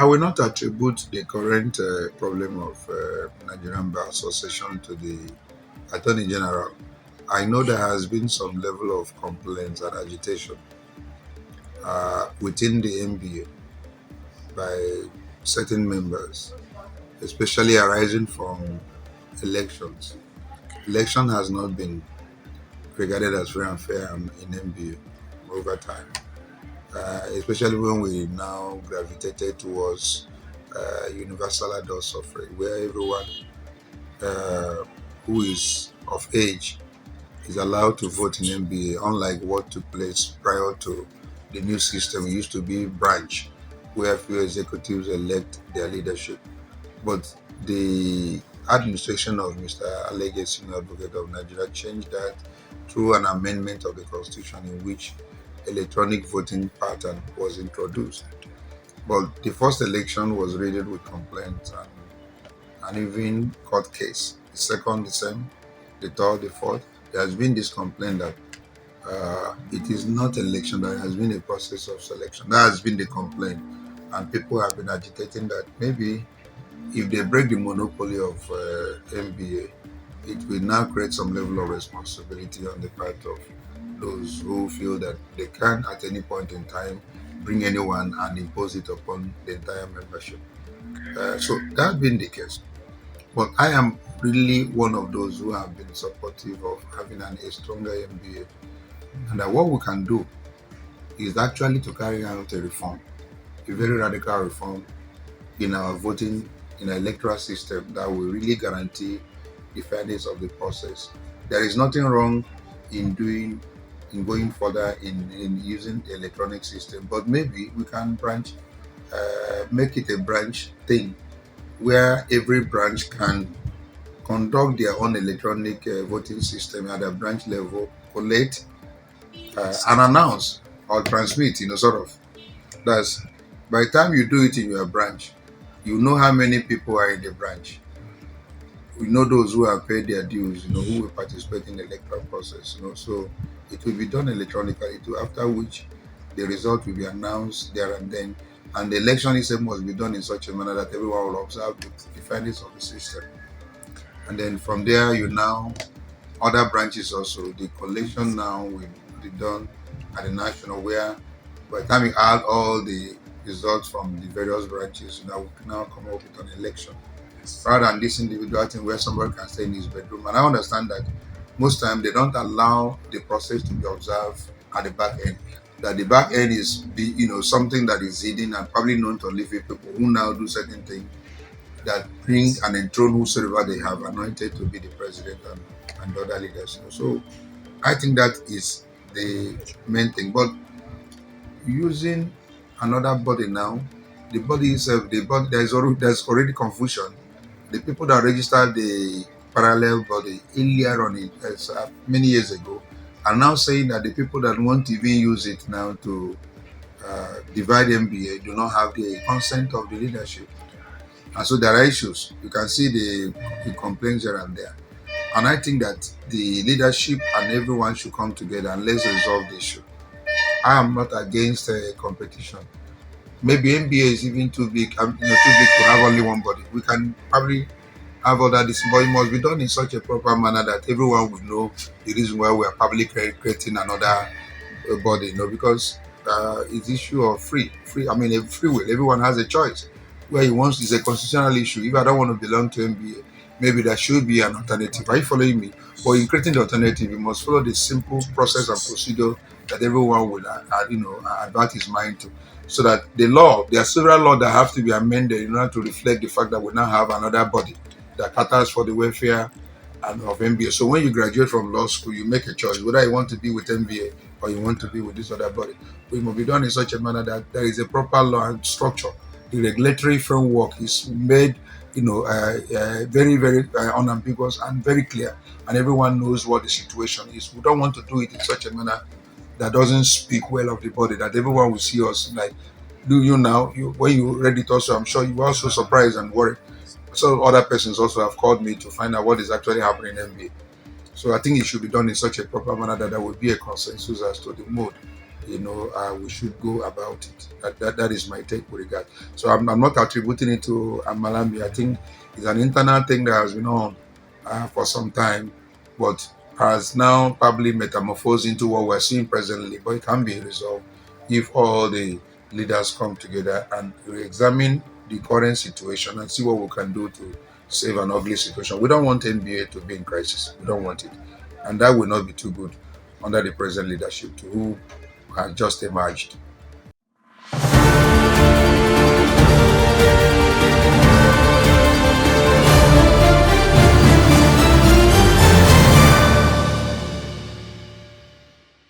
will not attribute the current problem of Nigerian Bar Association to the Attorney General. I know there has been some level of complaints and agitation within the NBA by certain members, especially arising from elections. Election has not been regarded as fair and fair in NBA over time, especially when we now gravitated towards universal adult suffrage, where everyone uh, who is of age is allowed to vote in NBA, unlike what took place prior to the new system. It used to be branch, where few executives elect their leadership. But the administration of Mr. Alege, Senior Advocate of Nigeria, changed that through an amendment of the constitution in which electronic voting pattern was introduced. But the first election was raided with complaints and even court case. The second, the same. The third, the fourth. There has been this complaint that it is not election, there has been a process of selection. That has been the complaint. And people have been agitating that maybe if they break the monopoly of MBA, it will now create some level of responsibility on the part of those who feel that they can at any point in time bring anyone and impose it upon the entire membership. So that's been the case. But I am really one of those who have been supportive of having a stronger MBA, and that what we can do is actually to carry out a reform, a very radical reform in our voting, in our electoral system that will really guarantee the fairness of the process. There is nothing wrong in going further in using the electronic system, but maybe we can make it a branch thing where every branch can conduct their own electronic voting system at a branch level, collect and announce or transmit, sort of. That's by the time you do it in your branch, you know how many people are in the branch. You know those who have paid their dues, who will participate in the electoral process, So it will be done electronically too, after which the result will be announced there and then. And the election itself must be done in such a manner that everyone will observe the fairness of the system. And then from there, other branches also, the collection now will be done at the national, where by the time you add all the results from the various branches, we can now come up with an election rather than this individual thing where somebody can stay in his bedroom. And I understand that most times they don't allow the process to be observed at the back end. That the back end is something that is hidden and probably known to only few people who now do certain things that bring and enthrone whosoever they have anointed to be the president and other leaders. So I think that is the main thing. But using another body now, the body itself, there's already confusion. The people that registered the parallel body earlier on it, many years ago, are now saying that the people that want to even use it now to divide MBA do not have the consent of the leadership. And so there are issues. You can see the complaints here and there. And I think that the leadership and everyone should come together and let's resolve the issue. I am not against competition. Maybe NBA is even too big, too big to have only one body. We can probably have other this, but it must be done in such a proper manner that everyone will know the reason why we are probably creating another body. Because it's issue of free. I mean, a free will. Everyone has a choice. Where he wants is a constitutional issue. If I don't want to belong to NBA, maybe there should be an alternative. Are you following me? But in creating the alternative, you must follow the simple process and procedure that everyone will, advert his mind to. So that there are several laws that have to be amended in order to reflect the fact that we now have another body that caters for the welfare and of MBA. So when you graduate from law school, you make a choice whether you want to be with MBA or you want to be with this other body. But it must be done in such a manner that there is a proper law and structure. The regulatory framework is made, very, very unambiguous and very clear, and everyone knows what the situation is. We don't want to do it in such a manner that doesn't speak well of the body, that everyone will see us like, do you now? When you read it also, I'm sure you were also surprised and worried. So other persons also have called me to find out what is actually happening in NBA. So I think it should be done in such a proper manner that there will be a consensus as to the mode we should go about it. That is my take with regard. So I'm not attributing it to Amalami. I think it's an internal thing that has been on for some time, but has now probably metamorphosed into what we're seeing presently. But it can be resolved if all the leaders come together and re-examine the current situation and see what we can do to save an ugly situation. We don't want NBA to be in crisis. We don't want it, and that will not be too good under the present leadership, who has just emerged.